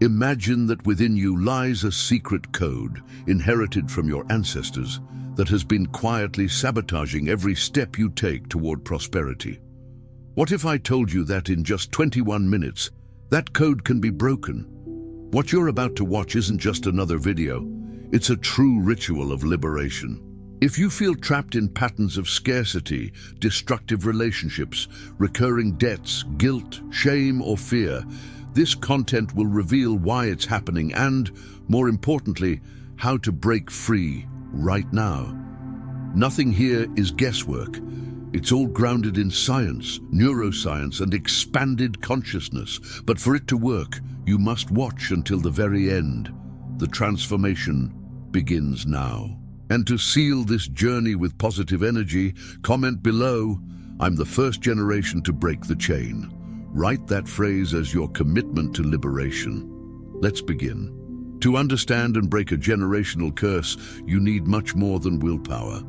Imagine that within you lies a secret code, inherited from your ancestors, that has been quietly sabotaging every step you take toward prosperity. What if I told you that in just 21 minutes, that code can be broken? What you're about to watch isn't just another video, it's a true ritual of liberation. If you feel trapped in patterns of scarcity, destructive relationships, recurring debts, guilt, shame, or fear, this content will reveal why it's happening and, more importantly, how to break free right now. Nothing here is guesswork. It's all grounded in science, neuroscience, and expanded consciousness. But for it to work, you must watch until the very end. The transformation begins now. And to seal this journey with positive energy, comment below, "I'm the first generation to break the chain." Write that phrase as your commitment to liberation. Let's begin. To understand and break a generational curse, you need much more than willpower.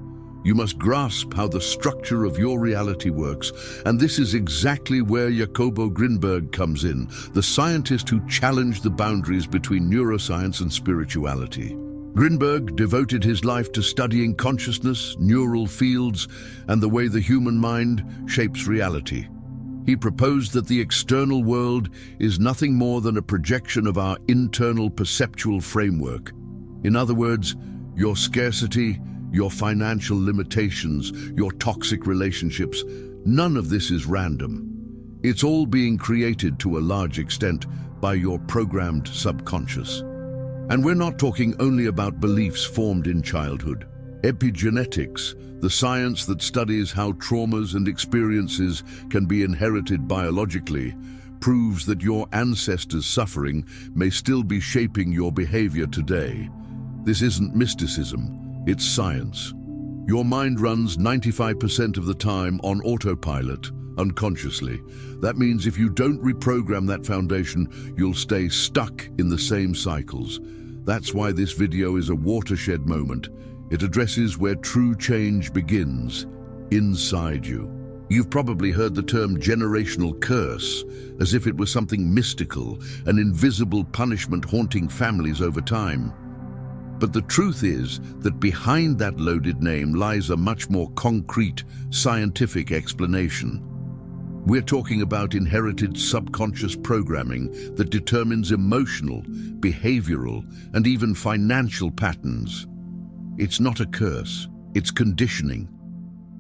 You must grasp how the structure of your reality works, and this is exactly where Jacobo Grinberg comes in, the scientist who challenged the boundaries between neuroscience and spirituality. Grinberg devoted his life to studying consciousness, neural fields, and the way the human mind shapes reality. He proposed that the external world is nothing more than a projection of our internal perceptual framework. In other words, your scarcity, your financial limitations, your toxic relationships, none of this is random. It's all being created to a large extent by your programmed subconscious. And we're not talking only about beliefs formed in childhood. Epigenetics, the science that studies how traumas and experiences can be inherited biologically, proves that your ancestors' suffering may still be shaping your behavior today. This isn't mysticism, it's science. Your mind runs 95% of the time on autopilot, unconsciously. That means if you don't reprogram that foundation, you'll stay stuck in the same cycles. That's why this video is a watershed moment. It addresses where true change begins, inside you. You've probably heard the term generational curse, as if it was something mystical, an invisible punishment haunting families over time. But the truth is that behind that loaded name lies a much more concrete, scientific explanation. We're talking about inherited subconscious programming that determines emotional, behavioral, and even financial patterns. It's not a curse, it's conditioning.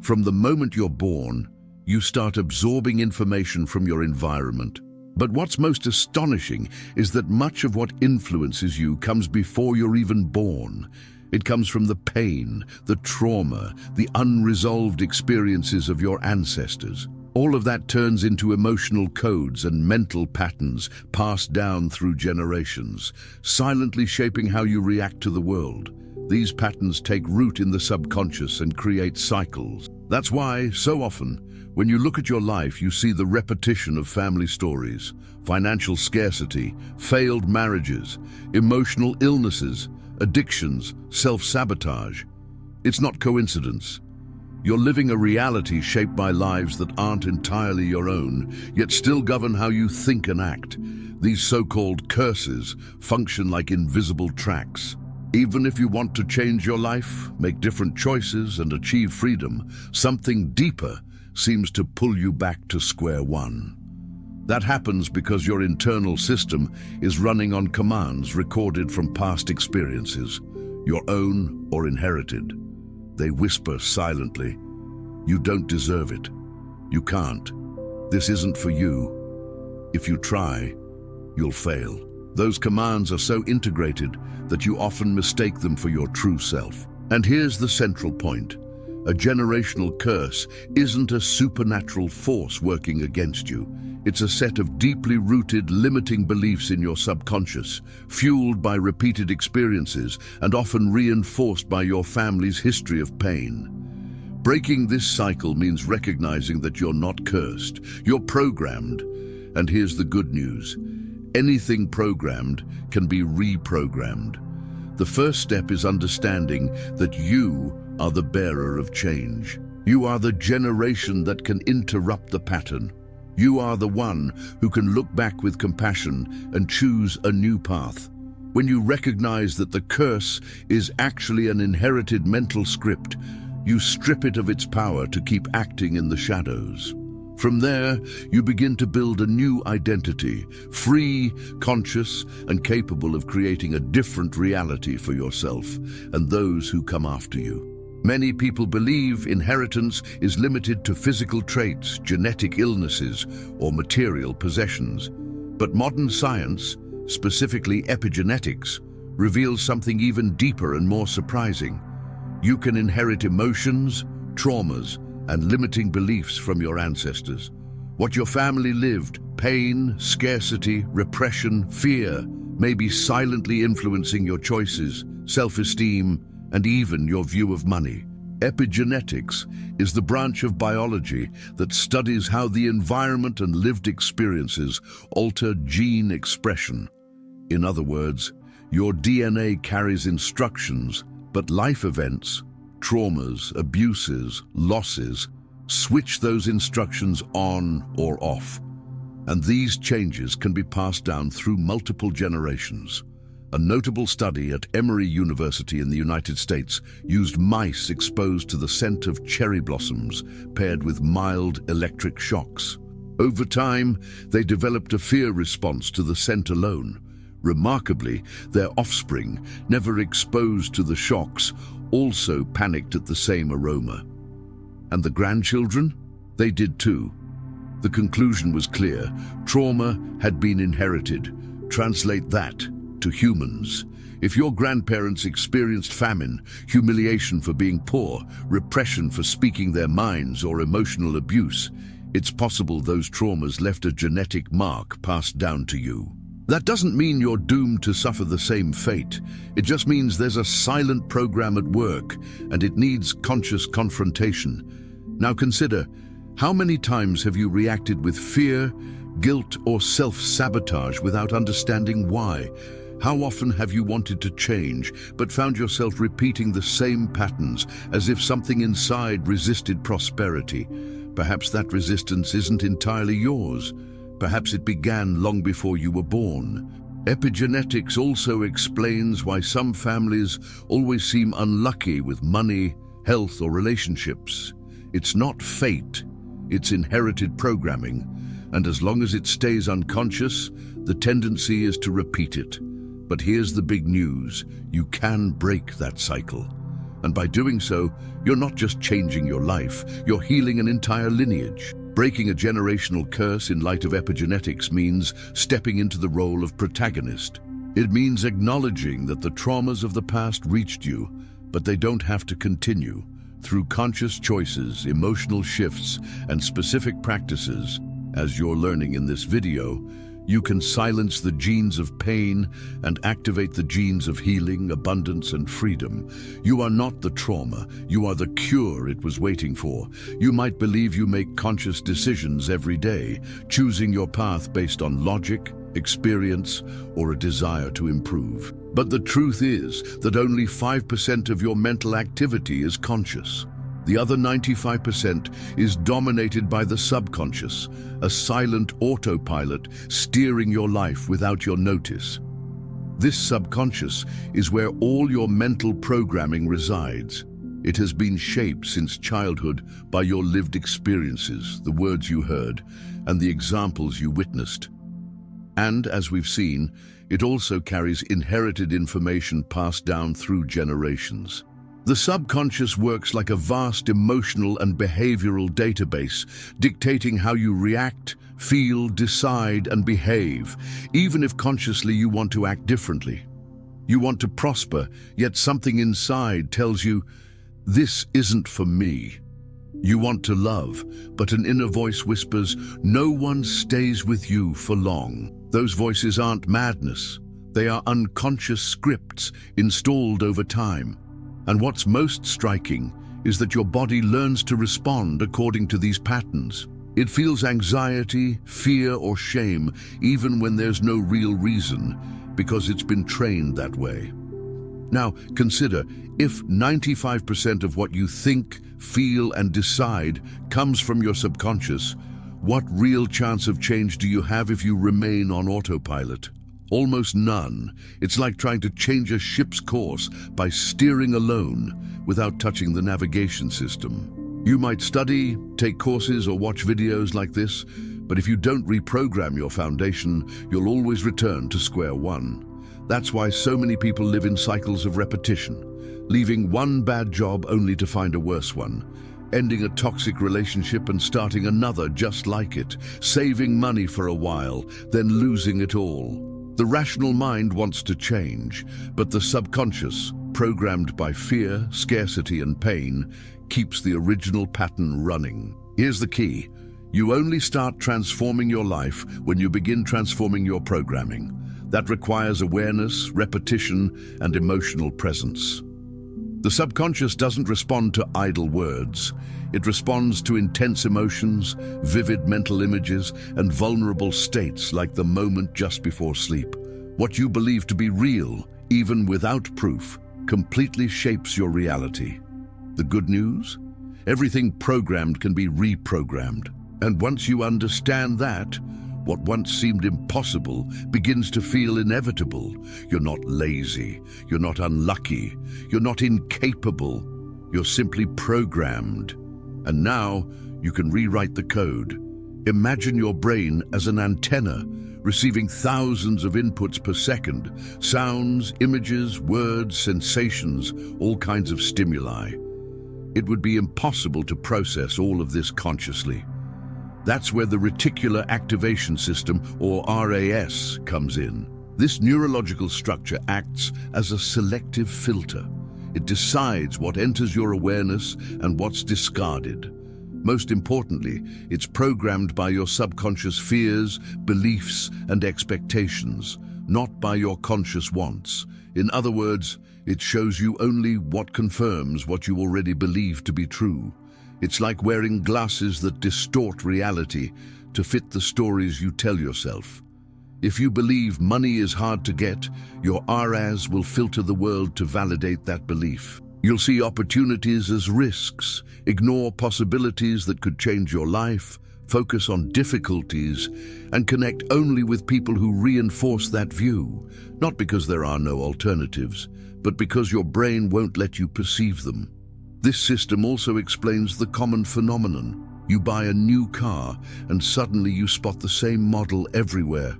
From the moment you're born, you start absorbing information from your environment. But what's most astonishing is that much of what influences you comes before you're even born. It comes from the pain, the trauma, the unresolved experiences of your ancestors. All of that turns into emotional codes and mental patterns passed down through generations, silently shaping how you react to the world. These patterns take root in the subconscious and create cycles. That's why, so often, when you look at your life, you see the repetition of family stories, financial scarcity, failed marriages, emotional illnesses, addictions, self-sabotage. It's not coincidence. You're living a reality shaped by lives that aren't entirely your own, yet still govern how you think and act. These so-called curses function like invisible tracks. Even if you want to change your life, make different choices, and achieve freedom, something deeper seems to pull you back to square one. That happens because your internal system is running on commands recorded from past experiences, your own or inherited. They whisper silently, "You don't deserve it. You can't. This isn't for you. If you try, you'll fail." Those commands are so integrated that you often mistake them for your true self. And here's the central point. A generational curse isn't a supernatural force working against you. It's a set of deeply rooted, limiting beliefs in your subconscious, fueled by repeated experiences and often reinforced by your family's history of pain. Breaking this cycle means recognizing that you're not cursed, you're programmed. And here's the good news. Anything programmed can be reprogrammed. The first step is understanding that you are the bearer of change. You are the generation that can interrupt the pattern. You are the one who can look back with compassion and choose a new path. When you recognize that the curse is actually an inherited mental script, you strip it of its power to keep acting in the shadows. From there, you begin to build a new identity, free, conscious, and capable of creating a different reality for yourself and those who come after you. Many people believe inheritance is limited to physical traits, genetic illnesses, or material possessions. But modern science, specifically epigenetics, reveals something even deeper and more surprising. You can inherit emotions, traumas, and limiting beliefs from your ancestors. What your family lived, pain, scarcity, repression, fear, may be silently influencing your choices, self-esteem, and even your view of money. Epigenetics is the branch of biology that studies how the environment and lived experiences alter gene expression. In other words, your DNA carries instructions, but life events, traumas, abuses, losses, switch those instructions on or off. And these changes can be passed down through multiple generations. A notable study at Emory University in the United States used mice exposed to the scent of cherry blossoms paired with mild electric shocks. Over time, they developed a fear response to the scent alone. Remarkably, their offspring, never exposed to the shocks, also panicked at the same aroma. And the grandchildren? They did too. The conclusion was clear. Trauma had been inherited. Translate that to humans. If your grandparents experienced famine, humiliation for being poor, repression for speaking their minds, or emotional abuse, it's possible those traumas left a genetic mark passed down to you. That doesn't mean you're doomed to suffer the same fate. It just means there's a silent program at work, and it needs conscious confrontation. Now consider, how many times have you reacted with fear, guilt, or self-sabotage without understanding why? How often have you wanted to change, but found yourself repeating the same patterns, as if something inside resisted prosperity? Perhaps that resistance isn't entirely yours. Perhaps it began long before you were born. Epigenetics also explains why some families always seem unlucky with money, health, or relationships. It's not fate, it's inherited programming, and as long as it stays unconscious, the tendency is to repeat it. But here's the big news: you can break that cycle. And by doing so, you're not just changing your life, you're healing an entire lineage. Breaking a generational curse in light of epigenetics means stepping into the role of protagonist. It means acknowledging that the traumas of the past reached you, but they don't have to continue. Through conscious choices, emotional shifts, and specific practices, as you're learning in this video, you can silence the genes of pain and activate the genes of healing, abundance, and freedom. You are not the trauma, you are the cure it was waiting for. You might believe you make conscious decisions every day, choosing your path based on logic, experience, or a desire to improve. But the truth is that only 5% of your mental activity is conscious. The other 95% is dominated by the subconscious, a silent autopilot steering your life without your notice. This subconscious is where all your mental programming resides. It has been shaped since childhood by your lived experiences, the words you heard, and the examples you witnessed. And, as we've seen, it also carries inherited information passed down through generations. The subconscious works like a vast emotional and behavioral database, dictating how you react, feel, decide, and behave, even if consciously you want to act differently. You want to prosper, yet something inside tells you, this isn't for me. You want to love, but an inner voice whispers, no one stays with you for long. Those voices aren't madness. They are unconscious scripts installed over time. And what's most striking is that your body learns to respond according to these patterns. It feels anxiety, fear, or shame, even when there's no real reason, because it's been trained that way. Now, consider, if 95% of what you think, feel, and decide comes from your subconscious, What real chance of change do you have if you remain on autopilot? Almost none. It's like trying to change a ship's course by steering alone without touching the navigation system. You might study, take courses, or watch videos like this, but if you don't reprogram your foundation, you'll always return to square one. That's why so many people live in cycles of repetition, leaving one bad job only to find a worse one, ending a toxic relationship and starting another just like it, saving money for a while, then losing it all. The rational mind wants to change, but the subconscious, programmed by fear, scarcity, and pain, keeps the original pattern running. Here's the key. You only start transforming your life when you begin transforming your programming. That requires awareness, repetition, and emotional presence. The subconscious doesn't respond to idle words. It responds to intense emotions, vivid mental images, and vulnerable states like the moment just before sleep. What you believe to be real, even without proof, completely shapes your reality. The good news? Everything programmed can be reprogrammed. And once you understand that, what once seemed impossible begins to feel inevitable. You're not lazy, you're not unlucky, you're not incapable, you're simply programmed. And now you can rewrite the code. Imagine your brain as an antenna, receiving thousands of inputs per second, sounds, images, words, sensations, all kinds of stimuli. It would be impossible to process all of this consciously. That's where the reticular activation system, or RAS, comes in. This neurological structure acts as a selective filter. It decides what enters your awareness and what's discarded. Most importantly, it's programmed by your subconscious fears, beliefs, and expectations, not by your conscious wants. In other words, it shows you only what confirms what you already believe to be true. It's like wearing glasses that distort reality to fit the stories you tell yourself. If you believe money is hard to get, your RAS will filter the world to validate that belief. You'll see opportunities as risks, ignore possibilities that could change your life, focus on difficulties, and connect only with people who reinforce that view, not because there are no alternatives, but because your brain won't let you perceive them. This system also explains the common phenomenon. You buy a new car and suddenly you spot the same model everywhere.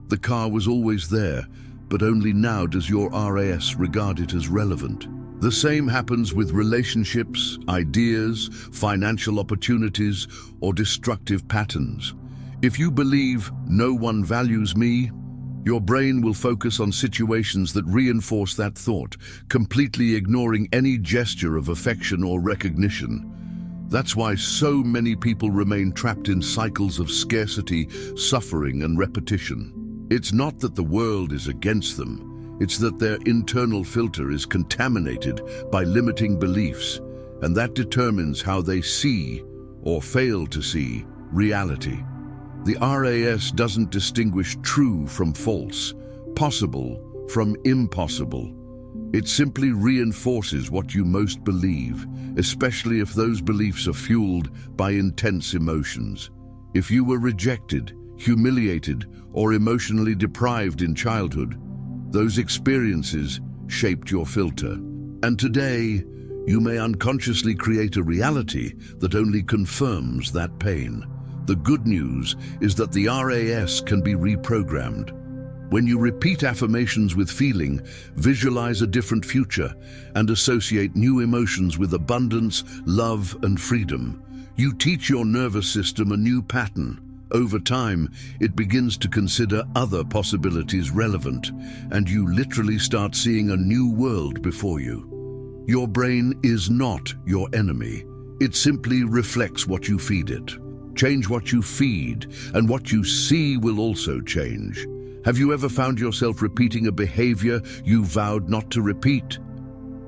The car was always there, but only now does your RAS regard it as relevant. The same happens with relationships, ideas, financial opportunities, or destructive patterns. If you believe no one values me, your brain will focus on situations that reinforce that thought, completely ignoring any gesture of affection or recognition. That's why so many people remain trapped in cycles of scarcity, suffering, and repetition. It's not that the world is against them, it's that their internal filter is contaminated by limiting beliefs, and that determines how they see, or fail to see, reality. The RAS doesn't distinguish true from false, possible from impossible. It simply reinforces what you most believe, especially if those beliefs are fueled by intense emotions. If you were rejected, humiliated, or emotionally deprived in childhood, those experiences shaped your filter. And today, you may unconsciously create a reality that only confirms that pain. The good news is that the RAS can be reprogrammed. When you repeat affirmations with feeling, visualize a different future, and associate new emotions with abundance, love, and freedom, you teach your nervous system a new pattern. Over time, it begins to consider other possibilities relevant, and you literally start seeing a new world before you. Your brain is not your enemy. It simply reflects what you feed it. Change what you feed, and what you see will also change. Have you ever found yourself repeating a behavior you vowed not to repeat?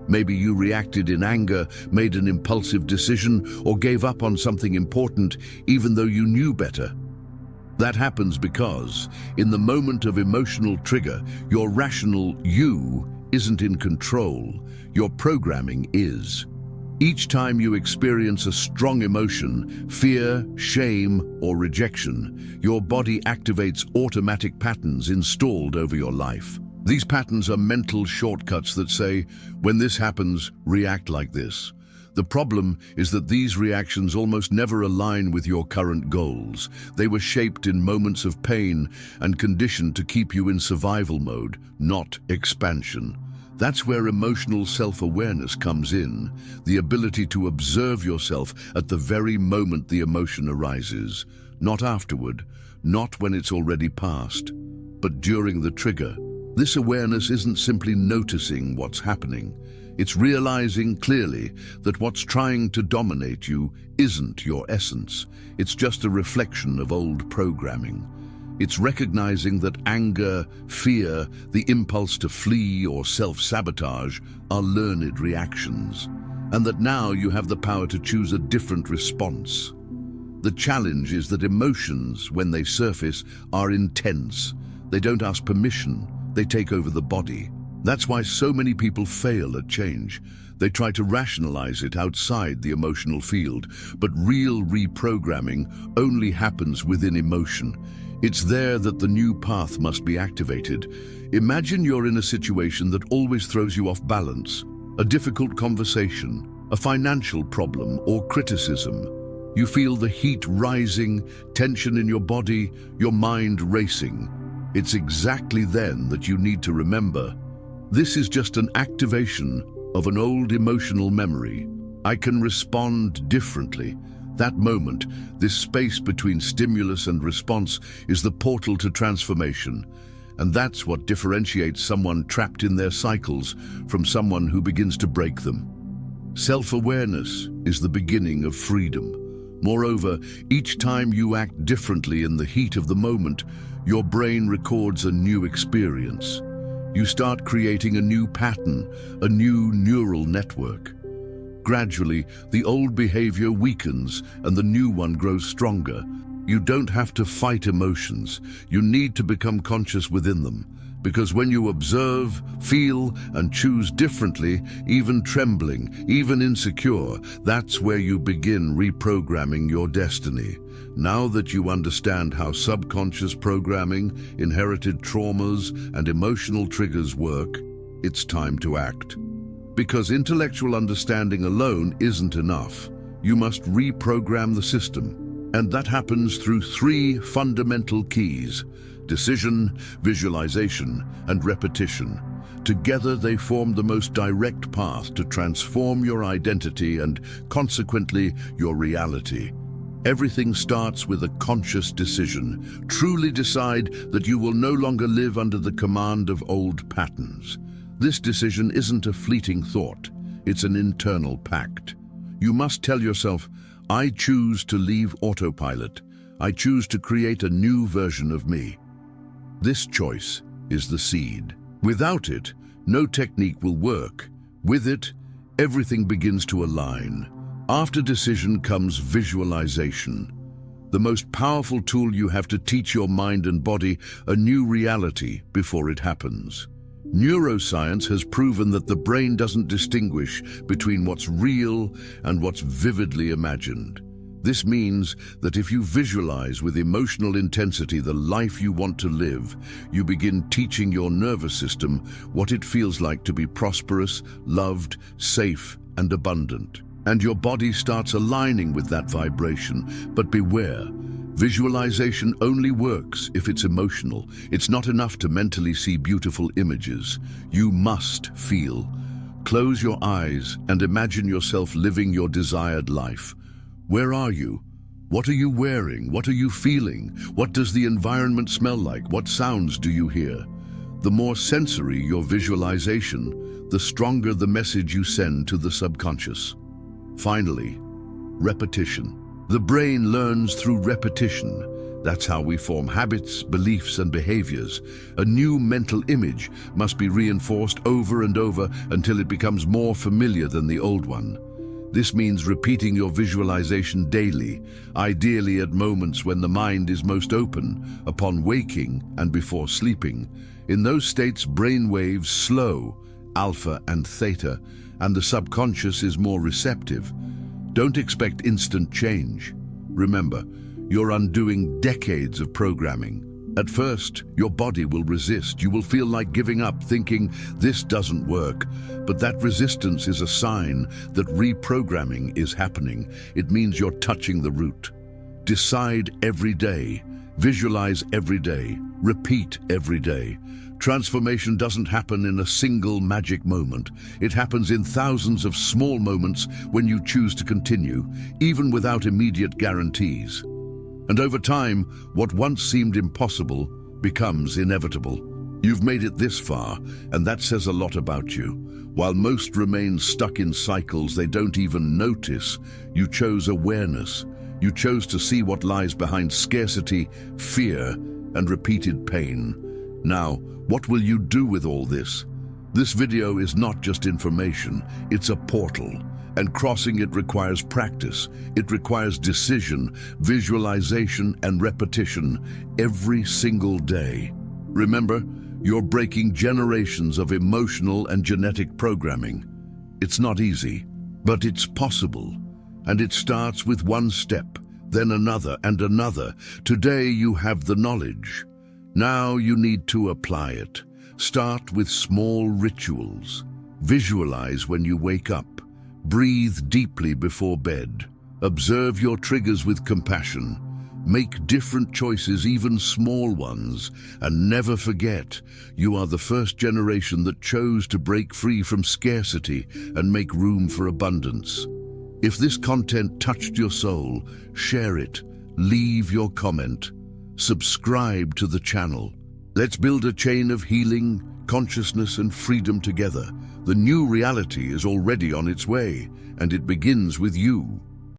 Maybe you reacted in anger, made an impulsive decision, or gave up on something important even though you knew better. That happens because, in the moment of emotional trigger, your rational you isn't in control. Your programming is. Each time you experience a strong emotion, fear, shame, or rejection, your body activates automatic patterns installed over your life. These patterns are mental shortcuts that say, when this happens, react like this. The problem is that these reactions almost never align with your current goals. They were shaped in moments of pain and conditioned to keep you in survival mode, not expansion. That's where emotional self-awareness comes in, the ability to observe yourself at the very moment the emotion arises, not afterward, not when it's already passed, but during the trigger. This awareness isn't simply noticing what's happening. It's realizing clearly that what's trying to dominate you isn't your essence. It's just a reflection of old programming. It's recognizing that anger, fear, the impulse to flee or self-sabotage are learned reactions, and that now you have the power to choose a different response. The challenge is that emotions, when they surface, are intense. They don't ask permission, they take over the body. That's why so many people fail at change. They try to rationalize it outside the emotional field, but real reprogramming only happens within emotion. It's there that the new path must be activated. Imagine you're in a situation that always throws you off balance, a difficult conversation, a financial problem, or criticism. You feel the heat rising, tension in your body, your mind racing. It's exactly then that you need to remember, this is just an activation of an old emotional memory. I can respond differently. That moment, this space between stimulus and response, is the portal to transformation. And that's what differentiates someone trapped in their cycles from someone who begins to break them. Self-awareness is the beginning of freedom. Moreover, each time you act differently in the heat of the moment, your brain records a new experience. You start creating a new pattern, a new neural network. Gradually, the old behavior weakens and the new one grows stronger. You don't have to fight emotions. You need to become conscious within them. Because when you observe, feel, and choose differently, even trembling, even insecure, that's where you begin reprogramming your destiny. Now that you understand how subconscious programming, inherited traumas, and emotional triggers work, it's time to act. Because intellectual understanding alone isn't enough. You must reprogram the system. And that happens through 3 fundamental keys: decision, visualization, and repetition. Together they form the most direct path to transform your identity and, consequently, your reality. Everything starts with a conscious decision. Truly decide that you will no longer live under the command of old patterns. This decision isn't a fleeting thought, it's an internal pact. You must tell yourself, I choose to leave autopilot. I choose to create a new version of me. This choice is the seed. Without it, no technique will work. With it, everything begins to align. After decision comes visualization, the most powerful tool you have to teach your mind and body a new reality before it happens. Neuroscience has proven that the brain doesn't distinguish between what's real and what's vividly imagined. This means that if you visualize with emotional intensity the life you want to live, you begin teaching your nervous system what it feels like to be prosperous, loved, safe, and abundant. And your body starts aligning with that vibration. But beware, visualization only works if it's emotional. It's not enough to mentally see beautiful images. You must feel. Close your eyes and imagine yourself living your desired life. Where are you? What are you wearing? What are you feeling? What does the environment smell like? What sounds do you hear? The more sensory your visualization, the stronger the message you send to the subconscious. Finally, repetition. The brain learns through repetition. That's how we form habits, beliefs, and behaviors. A new mental image must be reinforced over and over until it becomes more familiar than the old one. This means repeating your visualization daily, ideally at moments when the mind is most open, upon waking and before sleeping. In those states, brain waves slow, alpha and theta, and the subconscious is more receptive. Don't expect instant change. Remember, you're undoing decades of programming. At first, your body will resist. You will feel like giving up, thinking this doesn't work. But that resistance is a sign that reprogramming is happening. It means you're touching the root. Decide every day. Visualize every day. Repeat every day. Transformation doesn't happen in a single magic moment. It happens in thousands of small moments when you choose to continue, even without immediate guarantees. And over time, what once seemed impossible becomes inevitable. You've made it this far, and that says a lot about you. While most remain stuck in cycles they don't even notice, you chose awareness. You chose to see what lies behind scarcity, fear, and repeated pain. Now, what will you do with all this? This video is not just information, it's a portal. And crossing it requires practice. It requires decision, visualization, and repetition every single day. Remember, you're breaking generations of emotional and genetic programming. It's not easy, but it's possible. And it starts with one step, then another and another. Today you have the knowledge. Now you need to apply it. Start with small rituals. Visualize when you wake up. Breathe deeply before bed. Observe your triggers with compassion. Make different choices, even small ones. And never forget, you are the first generation that chose to break free from scarcity and make room for abundance. If this content touched your soul, share it. Leave your comment. Subscribe to the channel. Let's build a chain of healing, consciousness, and freedom together. The new reality is already on its way, and it begins with you.